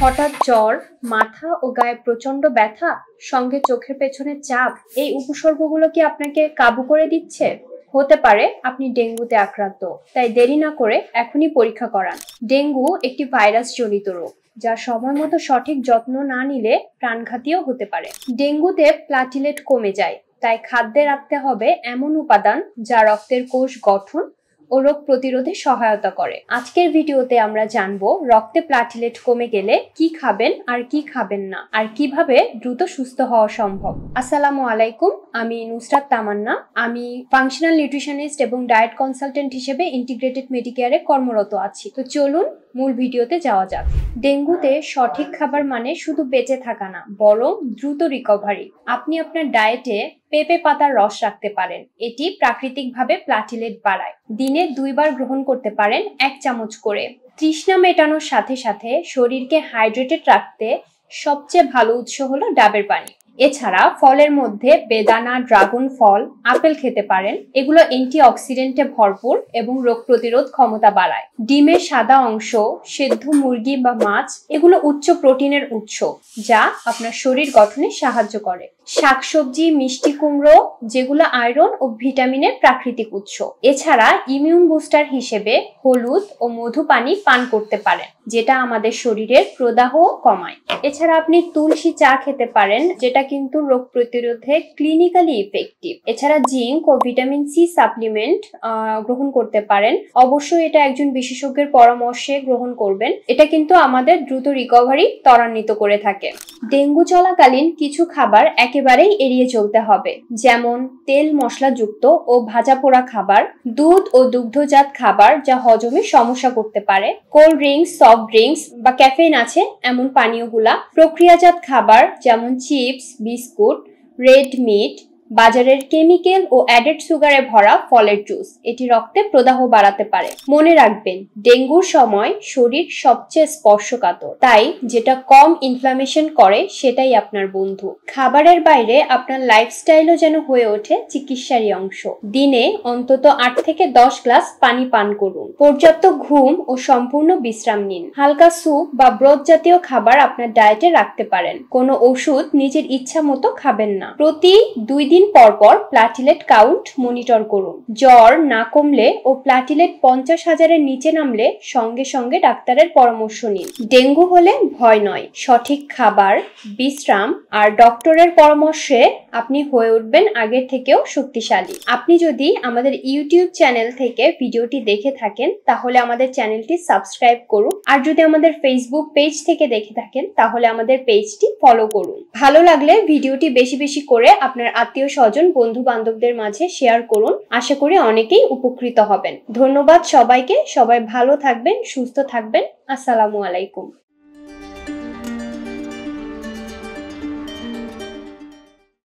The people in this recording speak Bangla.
হঠাৎ জ্বর, মাথা ও গায়ে প্রচন্ড ব্যথা, সঙ্গে চোখের পেছনে চাপ, এই উপসর্গগুলো কি আপনাকে কাবু করে দিচ্ছে? হতে পারে আপনি ডেঙ্গুতে আক্রান্ত। তাই দেরি না করে এখনই পরীক্ষা করান। ডেঙ্গু একটি ভাইরাস জনিত রোগ, যা সময় মতো সঠিক যত্ন না নিলে প্রাণঘাতীও হতে পারে। ডেঙ্গুতে প্লাটিলেট কমে যায়, তাই খাদ্যে রাখতে হবে এমন উপাদান যা রক্তের কোষ গঠন ও রোগ প্রতিরোধে সহায়তা করে। আজকের ভিডিওতে আমরা জানবো রক্তে প্লাটিলেট কমে গেলে কি খাবেন আর কি খাবেন না, আর কিভাবে দ্রুত সুস্থ হওয়া সম্ভব। আসসালামু আলাইকুম, আমি নুসরাত তামান্না। আমি ফাংশনাল নিউট্রিশনিস্ট এবং ডায়েট কনসালটেন্ট হিসেবে ইন্টিগ্রেটেড মেডিকেয়ারে কর্মরত আছি। তো চলুন মূল ভিডিওতে যাওয়া যাক। ডেঙ্গুতে সঠিক খাবার মানে শুধু বেঁচে থাকা না, বরং দ্রুত রিকভারি। আপনি আপনার ডায়েটে পেঁপে পাতার রস রাখতে পারেন, এটি প্রাকৃতিকভাবে প্লাটিলেট বাড়ায়। দিনে 2 বার গ্রহণ করতে পারেন 1 চামচ করে। তৃষ্ণা মেটানোর সাথে সাথে শরীরকে হাইড্রেটেড রাখতে সবচেয়ে ভালো উৎস হলো ডাবের পানি। এছাড়া ফলের মধ্যে বেদানা, ড্রাগন ফল, আপেল খেতে পারেন। এগুলো অ্যান্টিঅক্সিডেন্টে ভরপুর এবং রোগ প্রতিরোধ ক্ষমতা বাড়ায়। ডিমের সাদা অংশ, সেদ্ধ মুরগি বা মাছ, এগুলো উচ্চ প্রোটিনের উৎস, যা আপনার শরীর গঠনে সাহায্য করে। শাকসবজি, মিষ্টি কুমড়ো, যেগুলো আয়রন ও ভিটামিনের প্রাকৃতিক উৎস। এছাড়া ইমিউন বুস্টার হিসেবে হলুদ ও মধু পানি পান করতে পারেন, যেটা আমাদের শরীরের প্রদাহ কমায়। এছাড়া আপনি তুলসী চা খেতে পারেন, যেটা কিন্তু রোগ প্রতিরোধে ক্লিনিক্যালি ইফেক্টিভ। এছাড়া জিঙ্ক ও ভিটামিন সি সাপ্লিমেন্ট গ্রহণ করতে পারেন। অবশ্যই এটা একজন বিশেষজ্ঞের পরামর্শে গ্রহণ করবেন। এটা কিন্তু আমাদের দ্রুত রিকভারি ত্বরান্বিত করে থাকে। ডেঙ্গু চলাকালীন কিছু খাবার একেবারেই এড়িয়ে চলতে হবে, যেমন তেল মশলাযুক্ত ও ভাজা পোড়া খাবার, দুধ ও দুগ্ধজাত খাবার যা হজমে সমস্যা করতে পারে, কোল্ড ড্রিঙ্কস, সফট ড্রিঙ্কস বা ক্যাফেইন আছে এমন পানীয়গুলা, প্রক্রিয়াজাত খাবার যেমন চিপস, বিস্কুট, রেড মিট, বাজারের কেমিক্যাল ও অ্যাডেড সুগারে ভরা ফলের জুস, এটি রক্তে প্রদাহ বাড়াতে পারে। মনে রাখবেন, ডেঙ্গুর সময় শরীর সবচেয়ে স্পর্শকাতর, তাই যেটা কম ইনফ্লামেশন করে সেটাই আপনার বন্ধু। খাবারের বাইরে আপনার লাইফস্টাইলও যেন হয়ে ওঠে চিকিৎসারই অংশ। দিনে অন্তত 8 থেকে 10 গ্লাস পানি পান করুন। পর্যাপ্ত ঘুম ও সম্পূর্ণ বিশ্রাম নিন। হালকা স্যুপ বা ব্রত জাতীয় খাবার আপনার ডায়েটে রাখতে পারেন। কোনো ওষুধ নিজের ইচ্ছা মতো খাবেন না। প্রতি 2 দিন পর পর প্লাটিলেট কাউন্ট মনিটর করুন। জ্বর না কমলে ও প্লাটিলেট 50,000-এর নিচে নামলে সঙ্গে সঙ্গে ডাক্তারের পরামর্শ নিন। ডেঙ্গু হলে ভয় নয়, সঠিক খাবার, বিশ্রাম আর ডক্টরের পরামর্শে আপনি হয়ে উঠবেন আগের থেকেও শক্তিশালী। আপনি যদি আমাদের ইউটিউব চ্যানেল থেকে ভিডিওটি দেখে থাকেন তাহলে আমাদের চ্যানেলটি সাবস্ক্রাইব করুন, আর যদি আমাদের ফেসবুক পেজ থেকে দেখে থাকেন তাহলে আমাদের পেজটি ফলো করুন। ভালো লাগলে ভিডিওটি বেশি বেশি করে আপনার আত্মীয় স্বজন, বন্ধু বান্ধবদের মাঝে শেয়ার করুন। আশা করি অনেকেই উপকৃত হবেন। ধন্যবাদ সবাইকে। সবাই ভালো থাকবেন, সুস্থ থাকবেন। আসসালামু আলাইকুম।